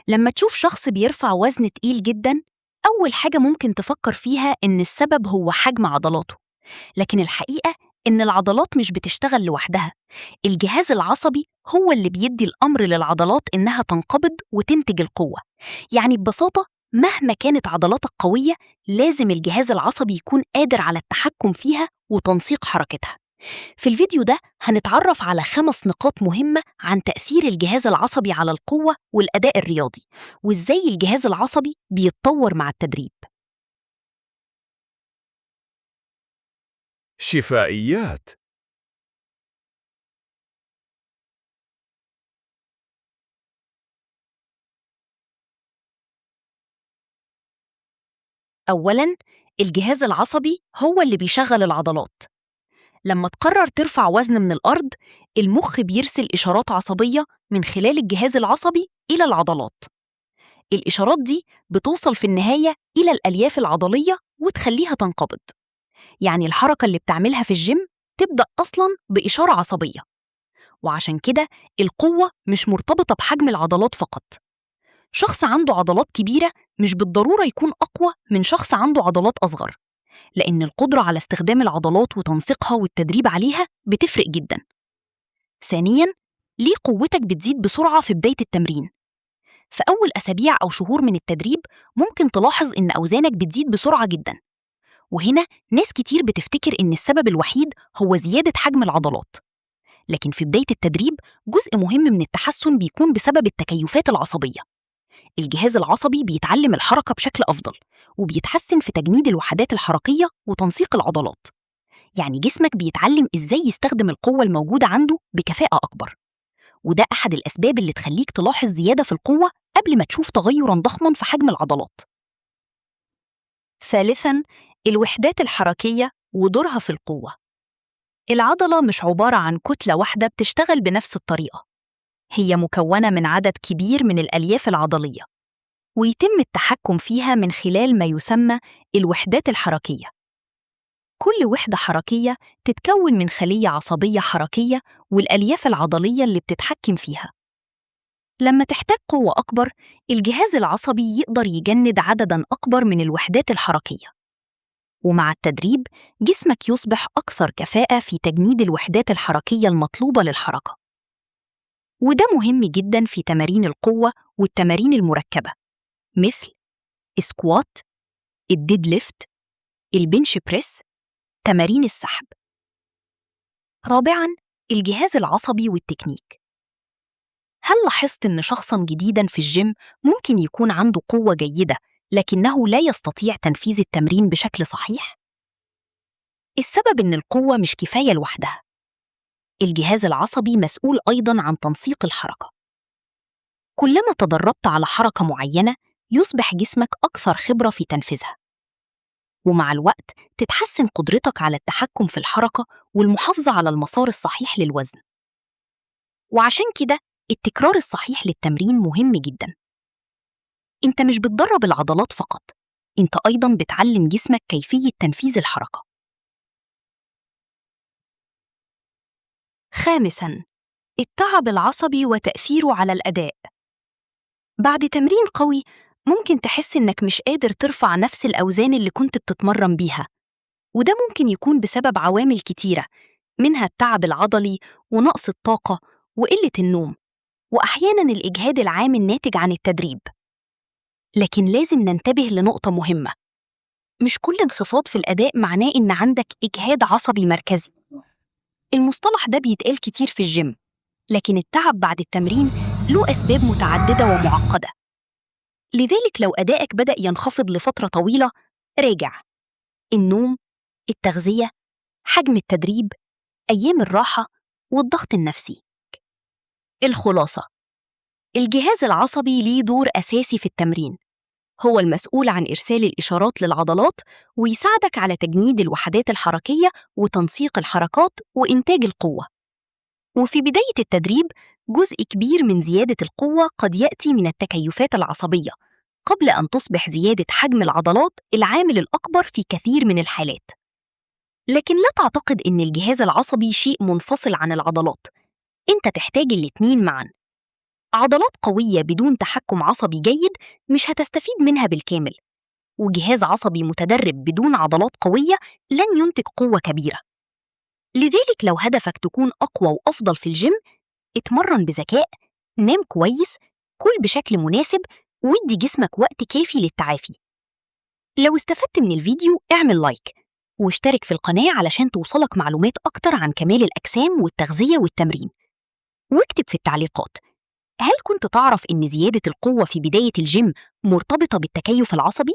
لما تشوف شخص بيرفع وزن تقيل جدا، أول حاجة ممكن تفكر فيها إن السبب هو حجم عضلاته. لكن الحقيقة إن العضلات مش بتشتغل لوحدها. الجهاز العصبي هو اللي بيدي الأمر للعضلات إنها تنقبض وتنتج القوة. يعني ببساطة، مهما كانت عضلاتك قوية، لازم الجهاز العصبي يكون قادر على التحكم فيها وتنسيق حركتها. في الفيديو ده هنتعرف على 5 نقاط مهمة عن تأثير الجهاز العصبي على القوة والأداء الرياضي، وإزاي الجهاز العصبي بيتطور مع التدريب. شفائيات. أولاً، الجهاز العصبي هو اللي بيشغل العضلات. لما تقرر ترفع وزن من الأرض، المخ بيرسل إشارات عصبية من خلال الجهاز العصبي إلى العضلات. الإشارات دي بتوصل في النهاية إلى الألياف العضلية وتخليها تنقبض. يعني الحركة اللي بتعملها في الجيم تبدأ أصلاً بإشارة عصبية. وعشان كده القوة مش مرتبطة بحجم العضلات فقط. شخص عنده عضلات كبيرة مش بالضرورة يكون أقوى من شخص عنده عضلات أصغر، لأن القدرة على استخدام العضلات وتنسيقها والتدريب عليها بتفرق جدا. ثانياً، ليه قوتك بتزيد بسرعة في بداية التمرين؟ في أول أسابيع أو شهور من التدريب ممكن تلاحظ إن أوزانك بتزيد بسرعة جدا. وهنا ناس كتير بتفتكر إن السبب الوحيد هو زيادة حجم العضلات. لكن في بداية التدريب جزء مهم من التحسن بيكون بسبب التكيفات العصبية. الجهاز العصبي بيتعلم الحركة بشكل أفضل، وبيتحسن في تجنيد الوحدات الحركية وتنسيق العضلات. يعني جسمك بيتعلم إزاي يستخدم القوة الموجودة عنده بكفاءة أكبر. وده أحد الأسباب اللي تخليك تلاحظ زيادة في القوة قبل ما تشوف تغيراً ضخماً في حجم العضلات. ثالثاً، الوحدات الحركية ودورها في القوة. العضلة مش عبارة عن كتلة واحدة بتشتغل بنفس الطريقة. هي مكونة من عدد كبير من الألياف العضلية، ويتم التحكم فيها من خلال ما يسمى الوحدات الحركية. كل وحدة حركية تتكون من خلية عصبية حركية والألياف العضلية اللي بتتحكم فيها. لما تحتاج قوة أكبر، الجهاز العصبي يقدر يجند عدداً أكبر من الوحدات الحركية. ومع التدريب، جسمك يصبح أكثر كفاءة في تجنيد الوحدات الحركية المطلوبة للحركة. وده مهم جداً في تمارين القوة والتمارين المركبة، مثل السكوات، الديد ليفت، البنش بريس، تمارين السحب. رابعاً، الجهاز العصبي والتكنيك. هل لاحظت إن شخصاً جديداً في الجيم ممكن يكون عنده قوة جيدة لكنه لا يستطيع تنفيذ التمرين بشكل صحيح؟ السبب إن القوة مش كفاية لوحدها. الجهاز العصبي مسؤول أيضاً عن تنسيق الحركة. كلما تدربت على حركة معينة، يصبح جسمك أكثر خبرة في تنفيذها. ومع الوقت تتحسن قدرتك على التحكم في الحركة والمحافظة على المسار الصحيح للوزن. وعشان كده التكرار الصحيح للتمرين مهم جدا. انت مش بتدرب العضلات فقط، انت أيضا بتعلم جسمك كيفية تنفيذ الحركة. خامساً، التعب العصبي وتأثيره على الأداء. بعد تمرين قوي ممكن تحس إنك مش قادر ترفع نفس الأوزان اللي كنت بتتمرن بيها. وده ممكن يكون بسبب عوامل كتيرة، منها التعب العضلي ونقص الطاقة وقلة النوم، وأحياناً الإجهاد العام الناتج عن التدريب. لكن لازم ننتبه لنقطة مهمة، مش كل انخفاض في الأداء معناه إن عندك إجهاد عصبي مركزي. المصطلح ده بيتقال كتير في الجيم، لكن التعب بعد التمرين له أسباب متعددة ومعقدة. لذلك لو أدائك بدأ ينخفض لفترة طويلة، راجع النوم، التغذية، حجم التدريب، أيام الراحة، والضغط النفسي. الخلاصة: الجهاز العصبي ليه دور أساسي في التمرين. هو المسؤول عن إرسال الإشارات للعضلات ويساعدك على تجنيد الوحدات الحركية وتنسيق الحركات وإنتاج القوة. وفي بداية التدريب، جزء كبير من زيادة القوة قد يأتي من التكيفات العصبية، قبل أن تصبح زيادة حجم العضلات العامل الأكبر في كثير من الحالات. لكن لا تعتقد إن الجهاز العصبي شيء منفصل عن العضلات، أنت تحتاج الاتنين معاً. عضلات قوية بدون تحكم عصبي جيد مش هتستفيد منها بالكامل، وجهاز عصبي متدرب بدون عضلات قوية لن ينتج قوة كبيرة. لذلك لو هدفك تكون أقوى وأفضل في الجيم، اتمرن بذكاء، نام كويس، كل بشكل مناسب، وادي جسمك وقت كافي للتعافي. لو استفدت من الفيديو اعمل لايك واشترك في القناة علشان توصلك معلومات أكتر عن كمال الأجسام والتغذية والتمرين. واكتب في التعليقات، هل كنت تعرف إن زيادة القوة في بداية الجيم مرتبطة بالتكيف العصبي؟